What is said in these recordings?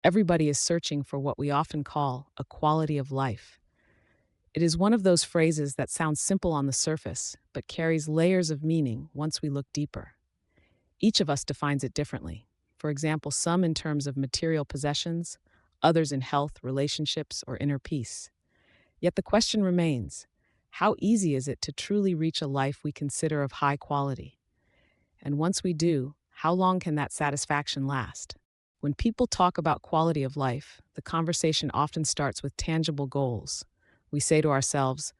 Everybody is searching for what we often call a quality of life. It is one of those phrases that sounds simple on the surface, but carries layers of meaning once we look deeper. Each of us defines it differently. For example, some in terms of material possessions, others in health, relationships, or inner peace. Yet the question remains, how easy is it to truly reach a life we consider of high quality? And once we do, how long can that satisfaction last? When people talk about quality of life, the conversation often starts with tangible goals. We say to ourselves,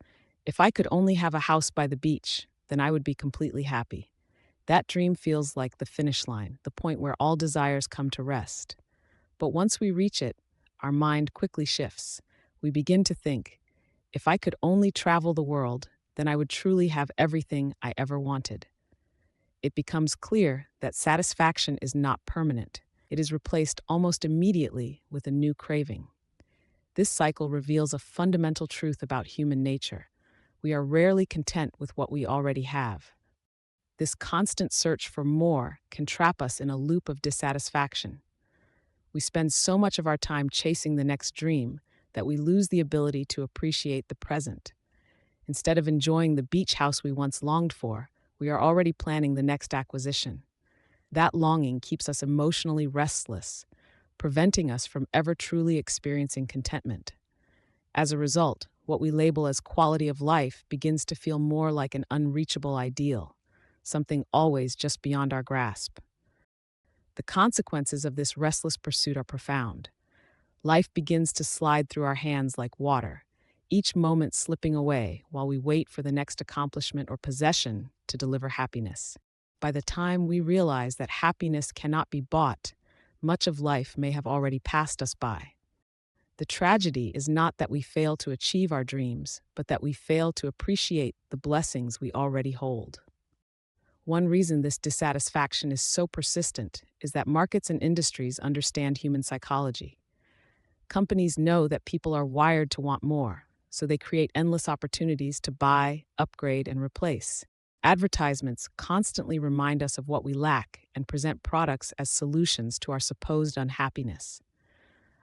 if I could only have a house by the beach, then I would be completely happy. That dream feels like the finish line, the point where all desires come to rest. But once we reach it, our mind quickly shifts. We begin to think, if I could only travel the world, then I would truly have everything I ever wanted. It becomes clear that satisfaction is not permanent. It is replaced almost immediately with a new craving. This cycle reveals a fundamental truth about human nature. We are rarely content with what we already have. This constant search for more can trap us in a loop of dissatisfaction. We spend so much of our time chasing the next dream that we lose the ability to appreciate the present. Instead of enjoying the beach house we once longed for, we are already planning the next acquisition. That longing keeps us emotionally restless, preventing us from ever truly experiencing contentment. As a result, what we label as quality of life begins to feel more like an unreachable ideal, something always just beyond our grasp. The consequences of this restless pursuit are profound. Life begins to slide through our hands like water, each moment slipping away while we wait for the next accomplishment or possession to deliver happiness. By the time we realize that happiness cannot be bought, much of life may have already passed us by. The tragedy is not that we fail to achieve our dreams, but that we fail to appreciate the blessings we already hold. One reason this dissatisfaction is so persistent is that markets and industries understand human psychology. Companies know that people are wired to want more, so they create endless opportunities to buy, upgrade, and replace. Advertisements constantly remind us of what we lack and present products as solutions to our supposed unhappiness.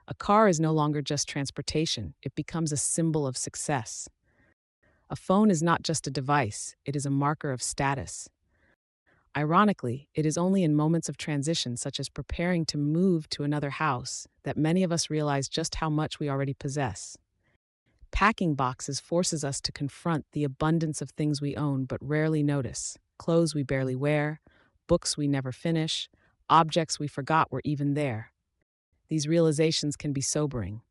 A car is no longer just transportation, it becomes a symbol of success. A phone is not just a device, it is a marker of status. Ironically, it is only in moments of transition, such as preparing to move to another house, that many of us realize just how much we already possess. Packing boxes forces us to confront the abundance of things we own but rarely notice: clothes we barely wear, books we never finish, objects we forgot were even there. These realizations can be sobering.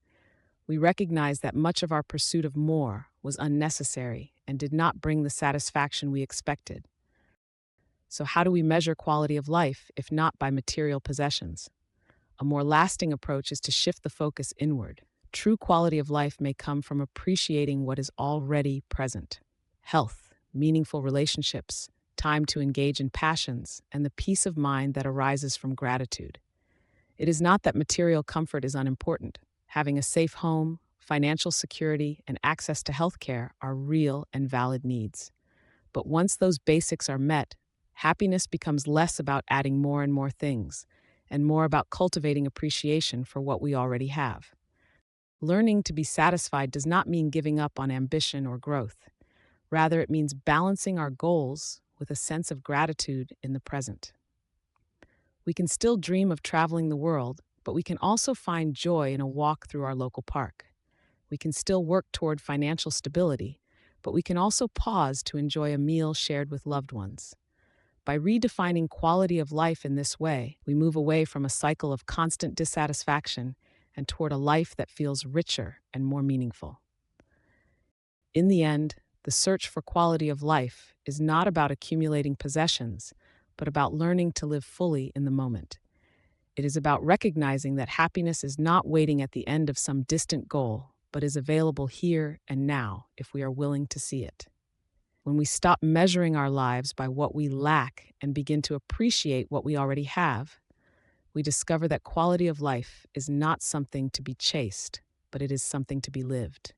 We recognize that much of our pursuit of more was unnecessary and did not bring the satisfaction we expected. So, how do we measure quality of life if not by material possessions? A more lasting approach is to shift the focus inward. True quality of life may come from appreciating what is already present: health, meaningful relationships, time to engage in passions, and the peace of mind that arises from gratitude. It is not that material comfort is unimportant. Having a safe home, financial security, and access to healthcare are real and valid needs. But once those basics are met, happiness becomes less about adding more and more things, and more about cultivating appreciation for what we already have. Learning to be satisfied does not mean giving up on ambition or growth. Rather, it means balancing our goals with a sense of gratitude in the present. We can still dream of traveling the world, but we can also find joy in a walk through our local park. We can still work toward financial stability, but we can also pause to enjoy a meal shared with loved ones. By redefining quality of life in this way, we move away from a cycle of constant dissatisfaction and toward a life that feels richer and more meaningful. In the end, the search for quality of life is not about accumulating possessions, but about learning to live fully in the moment. It is about recognizing that happiness is not waiting at the end of some distant goal, but is available here and now if we are willing to see it. When we stop measuring our lives by what we lack and begin to appreciate what we already have, we discover that quality of life is not something to be chased, but it is something to be lived.